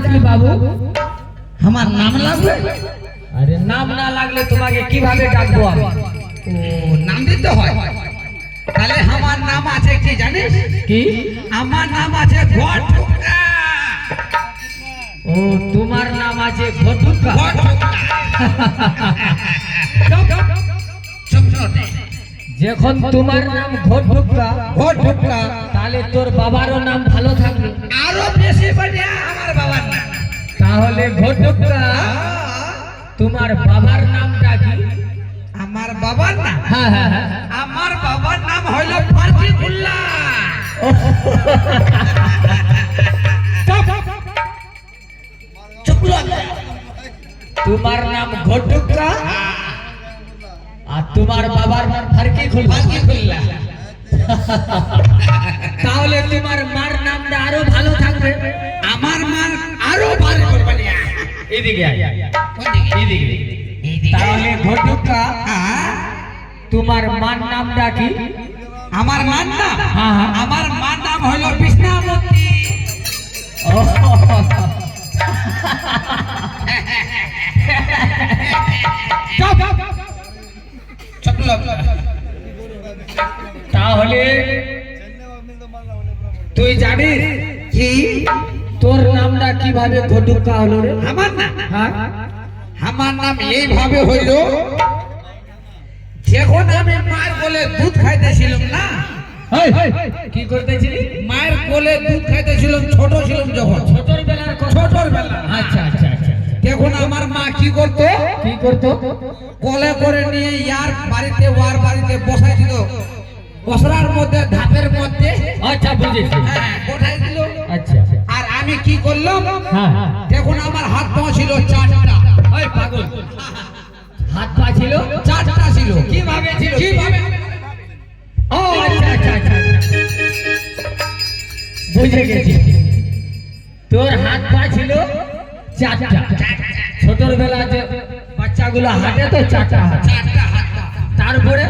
রাখলি বাবু? আমার নাম লাগবে? আরে নাম না লাগলে তোমাকে কিভাবে ডাকবো আমি? ও নাম দিতে হয়। তাহলে আমার নাম আছে কি জানিস? কি? আমার নাম আছে ঘটুকা। ও তোমার নাম আছে ঘটুকা? যখন তোমার নাম ঘটুকা, তাহলে তোর বাবারও নাম ভালো থাকবে, আরো বেশি বাড়িয়া আমার বাবার নাম। তাহলে ঘটুকা তোমার বাবার নামটা কি? আমার বাবার নাম? হ্যাঁ হ্যাঁ হ্যাঁ, আমার বাবার নাম হইল ফারজিকুল্লাহ। তোমার নাম ঘটুকা আর তোমার বাবার নাম ফারজিকুল্লাহ। তাহলে তোমার মার নামটা আরো ভালো থাকবে, আমার মান আরো ভালো করবে। এদিকে এদিকে। তাহলে ঘটুকা তোমার মার নামটা কি? আমার মান নাম? হ্যাঁ হ্যাঁ, আমার মান নাম হইল কৃষ্ণামূর্তি। তাহলে তুই জানিস কি তোর নামটা কিভাবে ঘটুকা হলো রে? আমার নাম? হ্যাঁ, আমার নাম এইভাবে হইল, যখন আমি মায়ের কোলে দুধ খাইতেছিলাম না, কি করতেছিলি? মায়ের কোলে দুধ খাইতেছিলাম ছোট ছিলাম যখন, ছোটর বেলার কথা? ছোটর বেলা। আচ্ছা আচ্ছা আচ্ছা, তখন আমার মা কি করতো? কি করতো? কোলে করে নিয়ে ইয়ার বাড়িতে ওয়ার বাড়িতে বসাই দিল, বসরার মধ্যে ধাপের মধ্যে। আচ্ছা বুঝেছি, হ্যাঁ, বসাই দিল। আচ্ছা আর আমি কি করলাম? হ্যাঁ হ্যাঁ, তখন আমার হাত পা ছিল চারটা। ওই পাগল, হাত পা ছিল চারটা ছিল। কিভাবে ছিল? কিভাবে? ও আচ্ছা আচ্ছা আচ্ছা, বুঝে গেছি। তোর হাত পা ছিল চারটা। ছোটর বেলা যে বাচ্চাগুলো হাঁটে তো চারটা হাত। চারটা হাত পা। তারপরে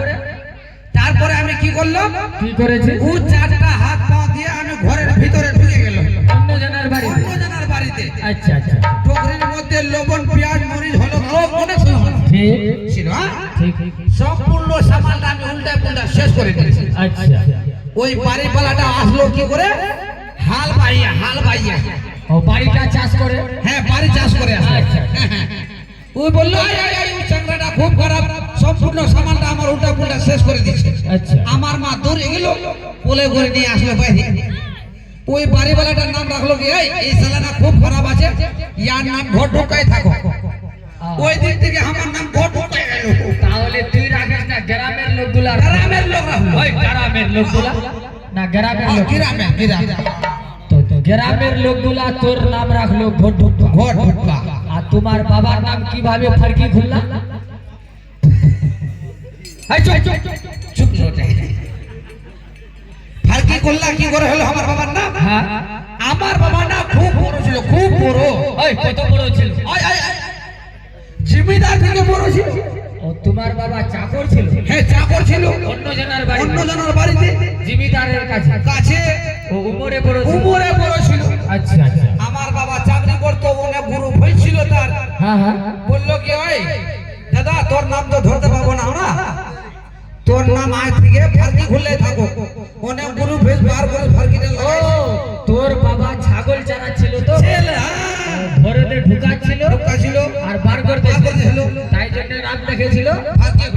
তারপরে আমি কি করলাম? কি করেছে? ও চারটা হাত পা দিয়ে আমি ঘরের ভিতরে ঢুকে গেলাম, অন্য জনের বাড়িতে? অন্যজনের বাড়িতে। আচ্ছা আচ্ছা, টকরির মধ্যে লবণ পেঁয়াজ মরিচ হলুদ লোক অনেক সময় ঠিক ছিল। হ্যাঁ? ঠিক, সম্পূর্ণ সামানটা আমি উল্টা পুল্টা শেষ করে দিয়েছি। আচ্ছা। ওই বাড়িওয়ালাটা আসলো কি করে? হাল বাইয়া। ও বাড়িটা চাষ করে? হ্যাঁ, বাড়ি চাষ করে আসলো। আচ্ছা। ওই বললো ওই চাংড়াটা খুব খারাপ, সম্পূর্ণ সামানটা আমার উল্টা পুল্টা শেষ করে দিচ্ছে। আচ্ছা, আমার মা দৌড়ে গেল, কোলে করে নিয়ে আসলো বাইরে। ওই বাড়িওয়ালাটার নাম রাখলো কি, এই শালাটা খুব খারাপ আছে, ইয়ার নাম ঘটুকাই থাকো। ওই দিক থেকে আমার নাম ঘটুকাই গেল। তাহলে তুই রাখিস না, গ্রামের লোকগুলা? গ্রামের লোক রাখলো। ওই গ্রামের লোকগুলা না, গ্রামের লোক? গ্রামে তো গ্রামের লোকগুলা তোর নাম রাখলো ঘটুকা। ঘটুকা। আর তোমার বাবার নাম কিভাবে ফারকি খুললা? চুপ ফারকি করলা কি করে হলো আমার বাবার নাম? হ্যাঁ, আমার বাবার নাম খুব বড় ছিল, খুব বড়। ওই কত বড় ছিল? জমিদার থেকে বড় ছিল। ও তোমার বাবা চাকর ছিল? হ্যাঁ, চাকর ছিল অন্য জনের বাড়ি? অন্য জনের বাড়িতে, জমিদারের কাছে? কাছে। ও উমরে বড় ছিল? উমরে বড় ছিল। আচ্ছা আচ্ছা, আমার বাবা চাকরি করতো, অনেক গুরু ভাই ছিল তার। হ্যাঁ হ্যাঁ, বললো কি, ওই দাদা তোর নাম তো ধরতে পারবো না আমরা, তোর নাম আজ থেকে ফারকি খুললে থাকো। অনেক গুরু বেশ বার করে ফারকিটা ও লাগাইছে। তোর বাবা ছাগল চালাচ্ছিল তো, ছেলে, ঘরেতে ঢুকাচ্ছিল ঢুকাচ্ছিল আর বার করতে বার করতেছিল। তাই জন্য নাম দেখেছিল ফারকি